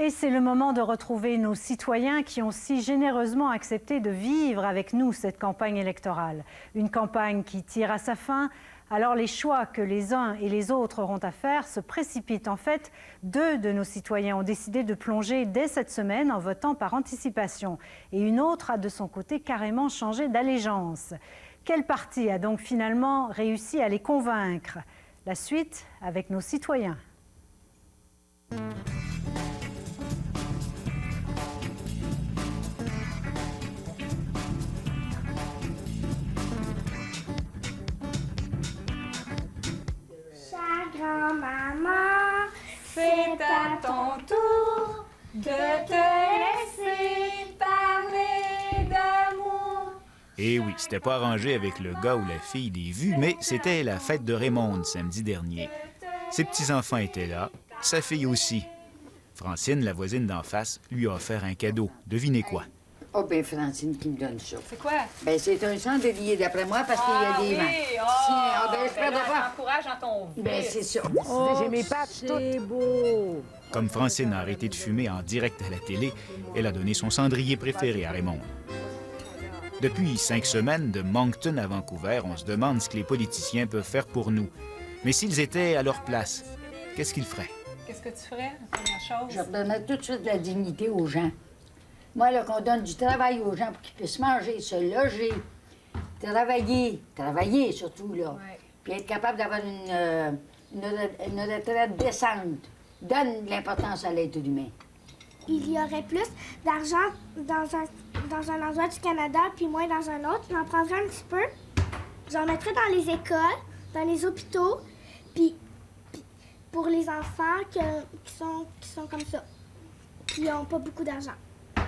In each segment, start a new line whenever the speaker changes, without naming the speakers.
Et c'est le moment de retrouver nos citoyens qui ont si généreusement accepté de vivre avec nous cette campagne électorale. Une campagne qui tire à sa fin. Alors les choix que les uns et les autres auront à faire se précipitent. En fait, 2 de nos citoyens ont décidé de plonger dès cette semaine en votant par anticipation. Et une autre a de son côté carrément changé d'allégeance. Quel parti a donc finalement réussi à les convaincre? La suite avec nos citoyens.
Grand-maman, c'est à ton tour de te laisser parler d'amour.
Et oui, c'était pas arrangé avec le gars ou la fille des vues, mais c'était la fête de Raymond samedi dernier. Ses petits-enfants étaient là, sa fille aussi. Francine, la voisine d'en face, lui a offert un cadeau. Devinez quoi?
Oh, bien, Francine qui me donne ça.
C'est quoi?
Bien, c'est un chandelier, d'après moi, parce qu'il y a des vents.
J'encourage dans ton vie.
Bien, c'est ça.
J'ai mes pattes c'est beau.
Comme Francine a arrêté de fumer en direct à la télé, elle a donné son cendrier préféré à Raymond. Depuis 5 semaines, de Moncton à Vancouver, on se demande ce que les politiciens peuvent faire pour nous. Mais s'ils étaient à leur place, qu'est-ce qu'ils feraient?
Qu'est-ce que tu ferais, la première chose?
Je redonnerais tout de suite de la dignité aux gens. Moi, là, qu'on donne du travail aux gens pour qu'ils puissent manger, se loger, travailler surtout, là.
Ouais.
Puis être capable d'avoir une retraite décente. Donne de l'importance à l'être humain.
Il y aurait plus d'argent dans un endroit du Canada, puis moins dans un autre. J'en prendrais un petit peu. J'en mettrais dans les écoles, dans les hôpitaux, puis pour les enfants qui sont comme ça, qui n'ont pas beaucoup d'argent.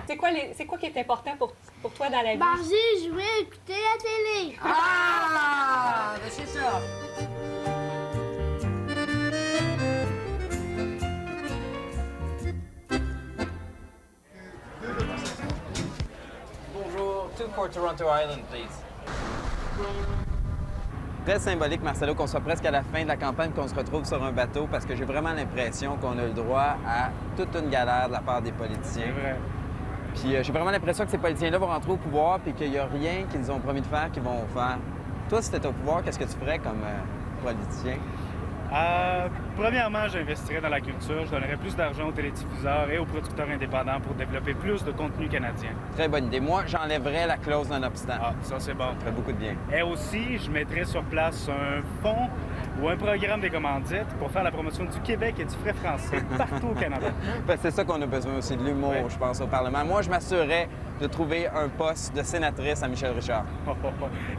C'est quoi qui est important pour toi dans la vie?
Manger, jouer, écouter la télé.
Ah! Ben c'est ça.
Bonjour, 2 for Toronto Island, please. Très symbolique, Marcelo, qu'on soit presque à la fin de la campagne, qu'on se retrouve sur un bateau, parce que j'ai vraiment l'impression qu'on a le droit à toute une galère de la part des politiciens.
C'est vrai.
Puis j'ai vraiment l'impression que ces politiciens-là vont rentrer au pouvoir, puis qu'il n'y a rien qu'ils ont promis de faire qu'ils vont faire. Toi, si tu étais au pouvoir, qu'est-ce que tu ferais comme politicien?
Premièrement, j'investirais dans la culture. Je donnerais plus d'argent aux télédiffuseurs et aux producteurs indépendants pour développer plus de contenu canadien.
Très bonne idée. Moi, j'enlèverais la clause non-obstant.
Ah, ça, c'est bon.
Ça ferait beaucoup de bien.
Et aussi, je mettrais sur place un fonds ou un programme des commandites pour faire la promotion du Québec et du frais français partout au Canada.
Ben, c'est ça qu'on a besoin aussi, de l'humour,
Ouais.
je pense, au Parlement. Moi, je m'assurerais de trouver un poste de sénatrice à Michel Richard.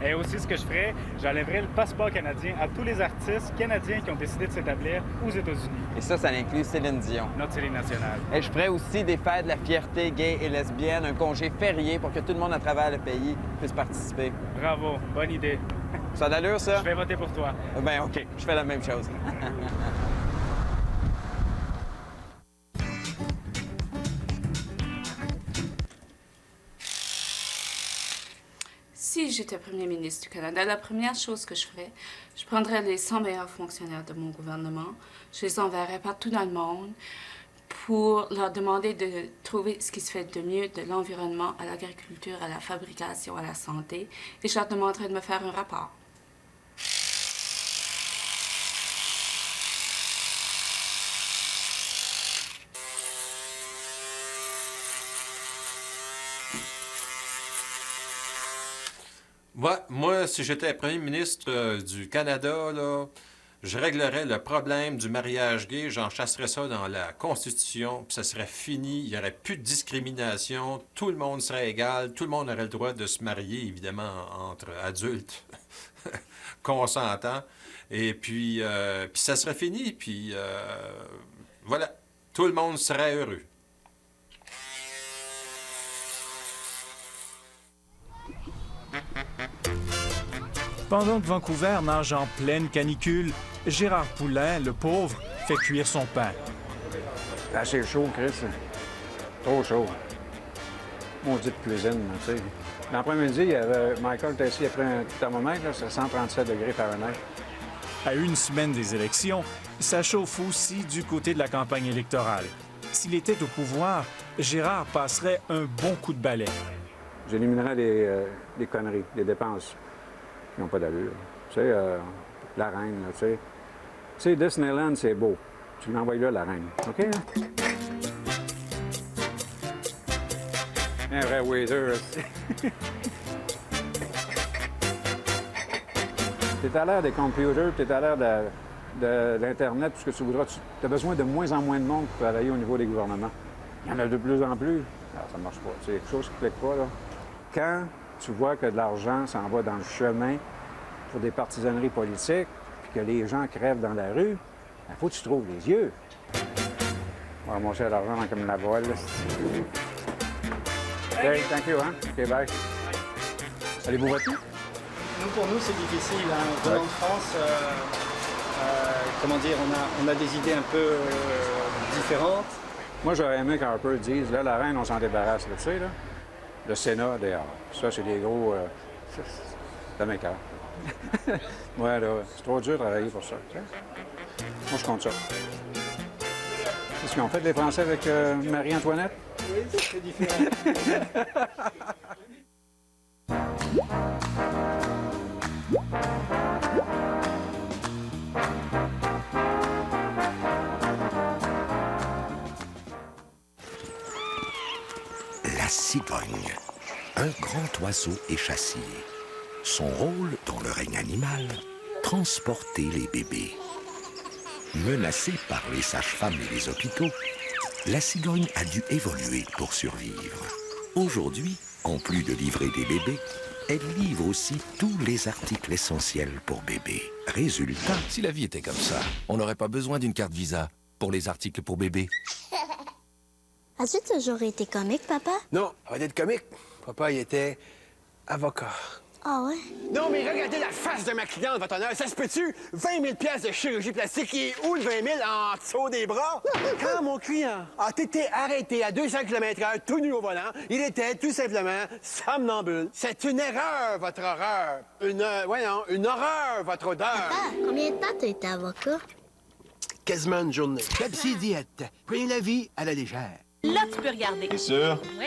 Et aussi, ce que je ferais, j'enlèverais le passeport canadien à tous les artistes canadiens qui ont décidé de s'établir aux États-Unis,
Et ça inclut Céline Dion.
notre télé nationale.
Et je ferais aussi des fêtes de la fierté gay et lesbienne, un congé férié pour que tout le monde à travers le pays puisse participer.
Bravo, bonne idée.
Ça a d'allure, ça?
Je vais voter pour toi.
Ben OK, je fais la même chose.
Si j'étais Premier ministre du Canada, la première chose que je ferais, je prendrais les 100 meilleurs fonctionnaires de mon gouvernement, je les enverrais partout dans le monde pour leur demander de trouver ce qui se fait de mieux de l'environnement à l'agriculture, à la fabrication, à la santé, et je leur demanderais de me faire un rapport.
Moi, si j'étais premier ministre du Canada, là, je réglerais le problème du mariage gay, j'en chasserais ça dans la Constitution, puis ça serait fini, il n'y aurait plus de discrimination, tout le monde serait égal, tout le monde aurait le droit de se marier, évidemment, entre adultes consentants, et puis ça serait fini, puis voilà, tout le monde serait heureux.
Pendant que Vancouver nage en pleine canicule, Gérard Poulain, le pauvre, fait cuire son pain.
C'est assez chaud, Chris. Trop chaud. Maudite cuisine, tu sais. L'après-midi, il y avait Michael Tessie a pris un thermomètre, là, c'est 137 degrés Fahrenheit.
À une semaine des élections, ça chauffe aussi du côté de la campagne électorale. S'il était au pouvoir, Gérard passerait un bon coup de balai.
J'éliminerais les conneries, les dépenses qui n'ont pas d'allure. Tu sais, la reine, là, tu sais. Tu sais, Disneyland, c'est beau. Tu l'envoies là, la reine. OK, là? Un vrai waiter. T'es à l'ère des computers, t'es à l'ère de l'Internet, tout ce que tu voudras. Tu as besoin de moins en moins de monde pour travailler au niveau des gouvernements. Il y en a de plus en plus. Alors, ça ne marche pas. C'est quelque chose qui ne clique pas, là. Quand tu vois que de l'argent s'en va dans le chemin pour des partisaneries politiques, puis que les gens crèvent dans la rue, il faut que tu trouves les yeux. On va ramasser l'argent comme la voile. OK, thank you, hein? OK, bye. Allez-vous voter?
Nous, pour nous, c'est difficile. Hein. Venant de France, comment dire, on a des idées un peu différentes.
Moi, j'aurais aimé qu'Harper dise, là, la reine, on s'en débarrasse, là, tu sais, là. Le Sénat, d'ailleurs. Ça, c'est des gros... ça m'écoeure. Ouais, là, c'est trop dur de travailler pour ça, tu sais. Moi, je compte ça. C'est ce qu'ils ont fait, les Français, avec Marie-Antoinette?
Oui, c'est différent.
La cigogne, un grand oiseau échassier. Son rôle dans le règne animal, transporter les bébés. Menacée par les sages-femmes et les hôpitaux, la cigogne a dû évoluer pour survivre. Aujourd'hui, en plus de livrer des bébés, elle livre aussi tous les articles essentiels pour bébés. Résultat...
Si la vie était comme ça, on n'aurait pas besoin d'une carte Visa pour les articles pour bébés.
As-tu toujours été comique, papa?
Non, arrête d'être comique. Papa, il était avocat.
Ah ouais?
Non, mais regardez la face de ma cliente, votre honneur. Ça se peut-tu? 20 000 piastres de chirurgie plastique. Il est où le 20 000 en dessous des bras? Quand mon client a été arrêté à 200 km/h, tout nu au volant, il était tout simplement somnambule. C'est une erreur, votre horreur. Une horreur, votre odeur.
Papa, combien de temps t'as été avocat?
Quasiment une journée. Pepsi diète. Prenez la vie à la légère.
Là, tu peux regarder.
T'es sûr?
Oui.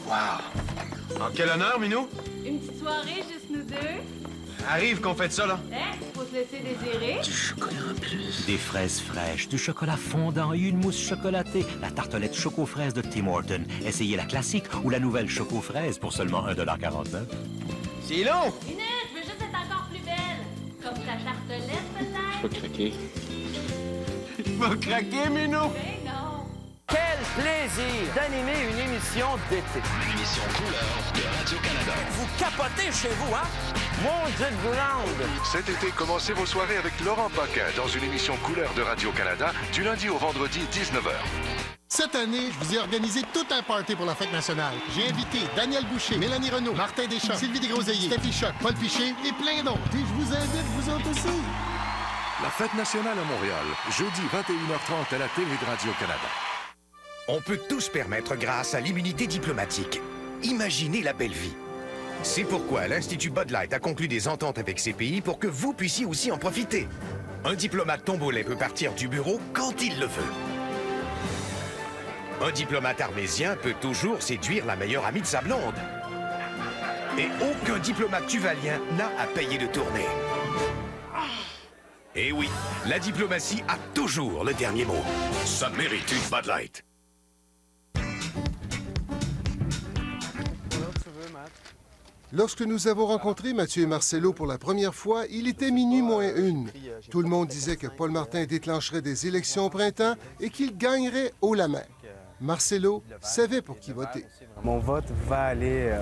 Wow! En quel honneur, Minou?
Une petite soirée, juste nous deux.
Arrive qu'on fait ça, là.
Hein? Faut se laisser désirer.
Du chocolat en plus. Des fraises fraîches, du chocolat fondant et une mousse chocolatée. La tartelette choco-fraise de Tim Hortons. Essayez la classique ou la nouvelle choco-fraise pour seulement 1,49 $.
C'est long!
Inès, je veux juste être encore plus belle. Comme ta tartelette, peut-être?
Je vais craquer. Je vais craquer, Minou!
Ben non.
Quel plaisir d'animer une émission d'été.
Une émission couleur de Radio-Canada.
Vous capotez chez vous, hein? Mon Dieu de grande!
Cet été, commencez vos soirées avec Laurent Paquin dans une émission couleur de Radio-Canada du lundi au vendredi, 19h.
Cette année, je vous ai organisé tout un party pour la fête nationale. J'ai invité Daniel Boucher, Mélanie Renaud, Martin Deschamps, Sylvie Desgroseilliers, Steffi Choc, Paul Piché et plein d'autres. Puis je vous invite, vous autres aussi.
La fête nationale à Montréal, jeudi 21h30 à la télé de Radio-Canada.
On peut tout se permettre grâce à l'immunité diplomatique. Imaginez la belle vie. C'est pourquoi l'Institut Bud Light a conclu des ententes avec ces pays pour que vous puissiez aussi en profiter. Un diplomate tongolais peut partir du bureau quand il le veut. Un diplomate armésien peut toujours séduire la meilleure amie de sa blonde. Et aucun diplomate tuvalien n'a à payer de tournée. Et oui, la diplomatie a toujours le dernier mot. Ça mérite une Bud Light.
Lorsque nous avons rencontré Mathieu et Marcelo pour la première fois, il était minuit moins une. Tout le monde disait que Paul Martin déclencherait des élections au printemps et qu'il gagnerait haut la main. Marcelo savait pour qui voter.
Mon vote va aller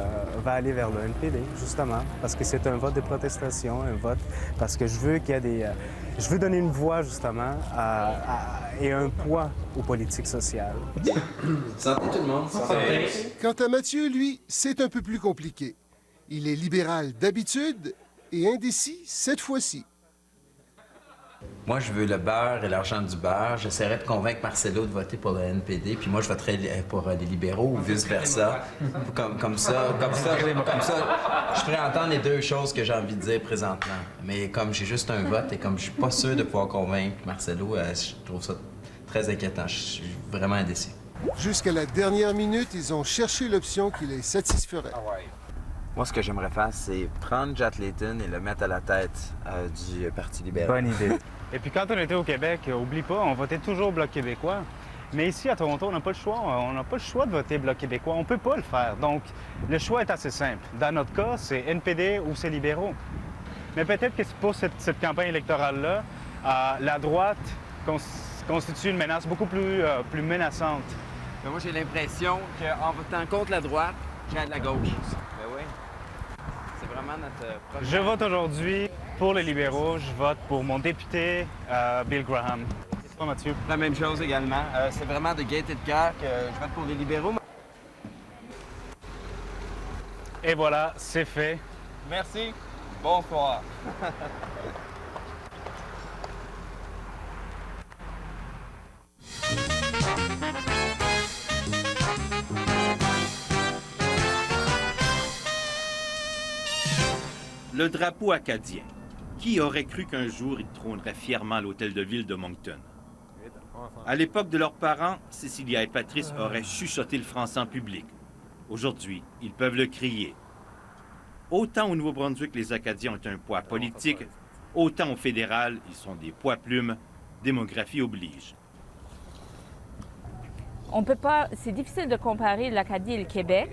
vers le NPD, justement, parce que c'est un vote de protestation, un vote parce que je veux qu'il y ait des... je veux donner une voix, justement, et un poids aux politiques sociales.
Santé tout le monde. Santé.
Quant à Mathieu, lui, c'est un peu plus compliqué. Il est libéral d'habitude et indécis cette fois-ci.
Moi, je veux le beurre et l'argent du beurre. J'essaierai de convaincre Marcelo de voter pour le NPD, puis moi, je voterai pour les libéraux ou vice-versa. Comme ça, je ferai entendre les deux choses que j'ai envie de dire présentement. Mais comme j'ai juste un vote et comme je suis pas sûr de pouvoir convaincre Marcelo, je trouve ça très inquiétant. Je suis vraiment indécis.
Jusqu'à la dernière minute, ils ont cherché l'option qui les satisferait.
Moi, ce que j'aimerais faire, c'est prendre Jack Layton et le mettre à la tête du Parti libéral.
Bonne idée. Et puis quand on était au Québec, oublie pas, on votait toujours Bloc québécois. Mais ici, à Toronto, on n'a pas le choix. On n'a pas le choix de voter Bloc québécois. On peut pas le faire. Donc, le choix est assez simple. Dans notre cas, c'est NPD ou c'est libéraux. Mais peut-être que pour cette campagne électorale-là, la droite constitue une menace beaucoup plus menaçante.
Mais moi, j'ai l'impression qu'en votant contre la droite, j'aide la gauche. Ben oui. C'est vraiment notre...
Je vote aujourd'hui pour les libéraux. Je vote pour mon député, Bill Graham. C'est toi, Mathieu?
La même chose également. C'est vraiment de gaieté de cœur que je vote pour les libéraux.
Et voilà, c'est fait.
Merci. Bonsoir.
Le drapeau acadien. Qui aurait cru qu'un jour il trônerait fièrement à l'hôtel de ville de Moncton? À l'époque de leurs parents, Cécilia et Patrice auraient chuchoté le français en public. Aujourd'hui, ils peuvent le crier. Autant au Nouveau-Brunswick, les Acadiens ont un poids politique, autant au fédéral, ils sont des poids-plumes. Démographie oblige.
On peut pas, c'est difficile de comparer l'Acadie et le Québec,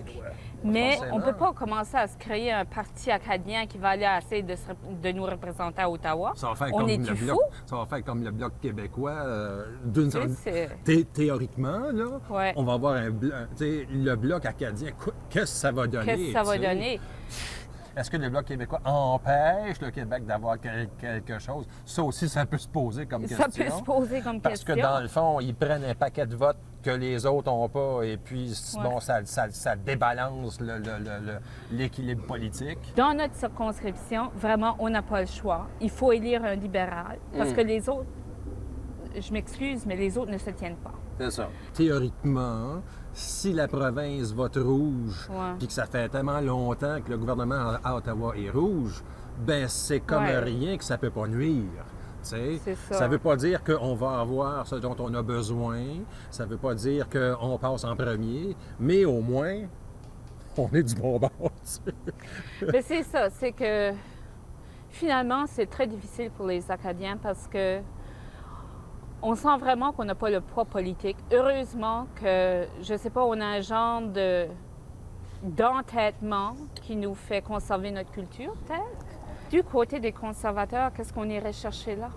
mais on ne peut pas commencer à se créer un parti acadien qui va aller essayer de nous représenter à Ottawa. On est fou?
Ça va faire comme le Bloc québécois. Théoriquement, là,
ouais.
On va avoir le Bloc acadien. Qu'est-ce que ça va donner?
Qu'est-ce que ça va donner?
Est-ce que le Bloc québécois empêche le Québec d'avoir quelque chose? Ça aussi, ça peut se poser comme question.
Ça peut se poser comme
Parce
question.
Parce que dans le fond, ils prennent un paquet de votes que les autres n'ont pas, et puis bon, ça débalance l'équilibre politique.
Dans notre circonscription, vraiment, on n'a pas le choix. Il faut élire un libéral, parce que les autres, je m'excuse, mais les autres ne se tiennent pas.
C'est ça. Théoriquement, si la province vote rouge, puis que ça fait tellement longtemps que le gouvernement à Ottawa est rouge, ben c'est comme rien que ça peut pas nuire. Ça ne veut pas dire qu'on va avoir ce dont on a besoin, ça ne veut pas dire qu'on passe en premier, mais au moins, on est du bon bord.
Mais c'est ça, c'est que finalement, c'est très difficile pour les Acadiens parce que on sent vraiment qu'on n'a pas le poids politique. Heureusement que, je ne sais pas, on a un genre d'entêtement qui nous fait conserver notre culture, peut-être. Du côté des conservateurs, qu'est-ce qu'on irait chercher là?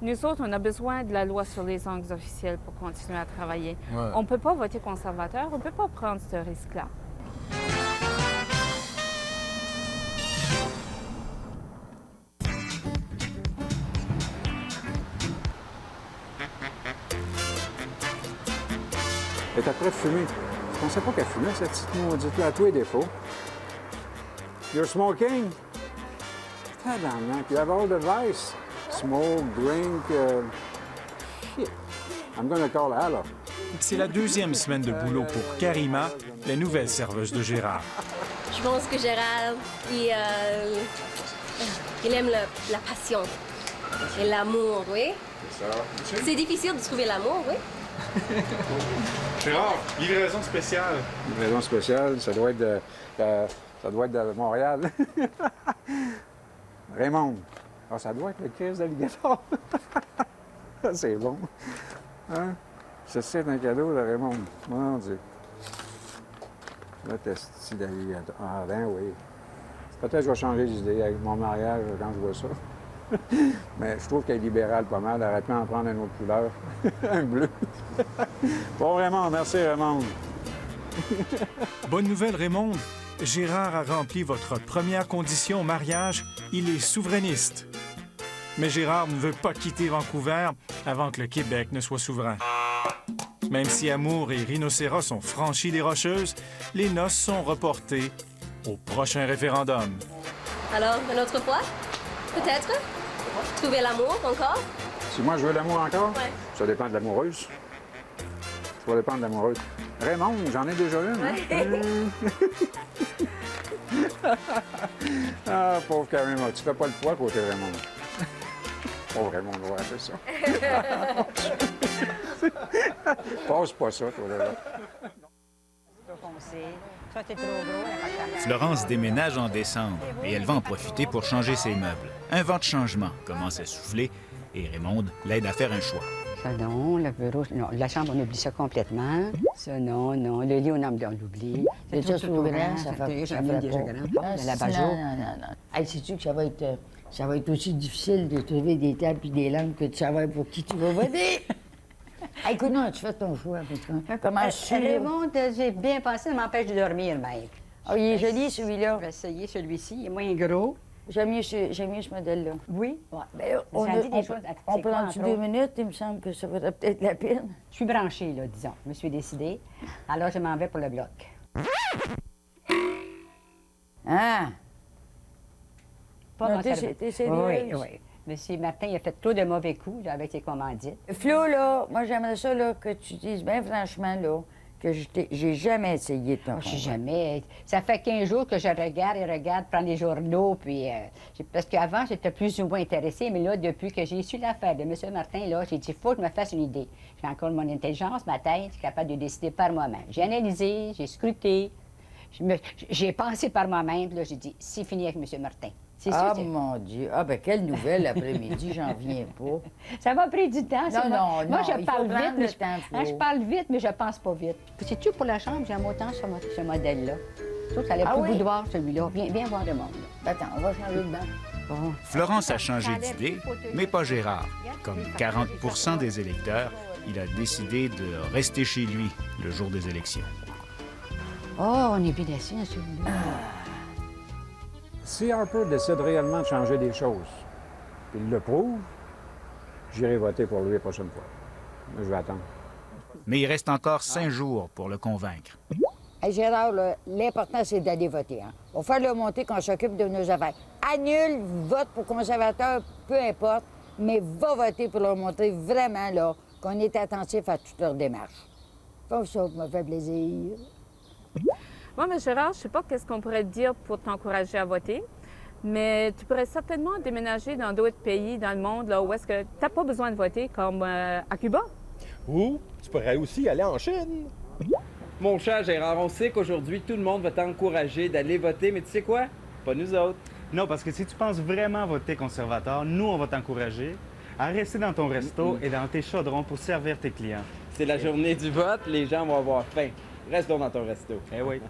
Nous autres, on a besoin de la loi sur les langues officielles pour continuer à travailler. Ouais. On ne peut pas voter conservateur, on ne peut pas prendre ce risque-là.
Elle est après fumée. Je pensais pas qu'elle fumait, cette petite maudite-là, à tous les défauts. You're smoking? Tabarnak, you have all the vice. Smoke, drink, shit. I'm gonna call Ella.
C'est la deuxième semaine de boulot pour Karima, la nouvelle serveuse de Gérard.
Je pense que Gérard, il aime la passion et l'amour, oui.
C'est ça.
C'est difficile de trouver l'amour, oui.
Gérard, livraison spéciale. Livraison spéciale, ça doit être de Montréal. Raymond. Ah, ça doit être le crise d'alligator. C'est bon. Hein? C'est un cadeau de Raymond. Mon Dieu. Le testi d'alligator. Ah, ben oui. Peut-être que je vais changer d'idée avec mon mariage quand je vois ça. Mais je trouve qu'elle est libérale pas mal. Elle aurait pu en prendre une autre couleur. Un bleu. Bon, Raymond, merci, Raymond.
Bonne nouvelle, Raymond. Gérard a rempli votre première condition au mariage. Il est souverainiste. Mais Gérard ne veut pas quitter Vancouver avant que le Québec ne soit souverain. Même si Amour et Rhinocéros ont franchi les Rocheuses, les noces sont reportées au prochain référendum.
Alors, une autre fois? Peut-être? Trouver l'amour encore?
Si moi je veux l'amour encore?
Ouais.
Ça dépend de l'amoureuse. Ça va dépendre de l'amoureuse. Raymond, j'en ai déjà une. Hein? Ah, pauvre Karima, tu fais pas le poids côté Raymond. Pauvre Raymond, on va faire ça. Passe pas ça, toi, là.
Florence déménage en décembre et elle va en profiter pour changer ses meubles. Un vent de changement commence à souffler et Raymonde l'aide à faire un choix.
Ça, non. Le bureau, non. La chambre, on oublie ça complètement. Ça, non, non. Le lit, on l'oublie. C'est déjà trop grand, ça fait déjà grand. La bajo. Non. Hey, sais-tu que ça va être aussi difficile de trouver des tables et des lampes que de savoir pour qui tu vas voter? Hey, écoute, non, tu fais ton choix. Comment je
Raymond, j'ai bien pensé, ça m'empêche de dormir, mec.
Oh, il est joli, celui-là.
Je vais essayer celui-ci, il est moins gros.
J'aime mieux ce modèle-là.
Oui?
Ouais. Ben, on prend 2 minutes, il me semble que ça vaudrait peut-être la peine.
Je suis branchée, là, disons. Je me suis décidée. Alors, je m'en vais pour le bloc.
Ah!
Pas
Non,
mon cerveau.
t'es sérieuse?
Oui. Monsieur Martin, il a fait trop de mauvais coups là, avec ses commandites.
Flo, là, moi, j'aimerais ça là, que tu dises bien franchement là, que j'ai jamais essayé de te convaincre.
Jamais. Ça fait 15 jours que je regarde, prends les journaux, puis... parce qu'avant, j'étais plus ou moins intéressée, mais là, depuis que j'ai su l'affaire de M. Martin, là, j'ai dit, il faut que je me fasse une idée. J'ai encore mon intelligence, ma tête, je suis capable de décider par moi-même. J'ai analysé, j'ai scruté, j'ai pensé par moi-même, puis là, j'ai dit, c'est fini avec M. Martin.
Ah, mon Dieu! Ah, ben quelle nouvelle l'après-midi, j'en viens pas.
Ça m'a pris du temps.
Non,
Moi, je parle vite, mais
je
parle vite, mais je pense pas vite. Sais-tu, pour la chambre, j'aime autant ce modèle-là. Toi, ça allait plus boudoir, celui-là. Viens voir le monde.
Attends, on va changer de banc.
Bon.
Florence a changé d'idée, mais pas Gérard. Comme 40 des électeurs, il a décidé de rester chez lui le jour des élections.
Oh, on est bien assis dans celui-là.
Si Harper décide réellement de changer des choses, puis il le prouve, j'irai voter pour lui la prochaine fois. Mais je vais attendre.
Mais il reste encore 5 jours pour le convaincre.
Hey, Gérard, l'important, c'est d'aller voter. Hein. On va faire le monter qu'on s'occupe de nos affaires. Annule, vote pour conservateur, peu importe, mais va voter pour leur montrer vraiment là, qu'on est attentif à toute leur démarche. Comme ça, ça me fait plaisir.
Moi, mais Gérard, je sais pas qu'est-ce qu'on pourrait te dire pour t'encourager à voter, mais tu pourrais certainement déménager dans d'autres pays dans le monde là, où est-ce que tu n'as pas besoin de voter, comme à Cuba.
Ou tu pourrais aussi aller en Chine.
Mon cher Gérard, on sait qu'aujourd'hui, tout le monde va t'encourager d'aller voter, mais tu sais quoi? Pas nous autres.
Non, parce que si tu penses vraiment voter conservateur, nous, on va t'encourager à rester dans ton resto et dans tes chaudrons pour servir tes clients.
C'est la journée du vote, les gens vont avoir faim. Reste donc dans ton resto.
Eh oui.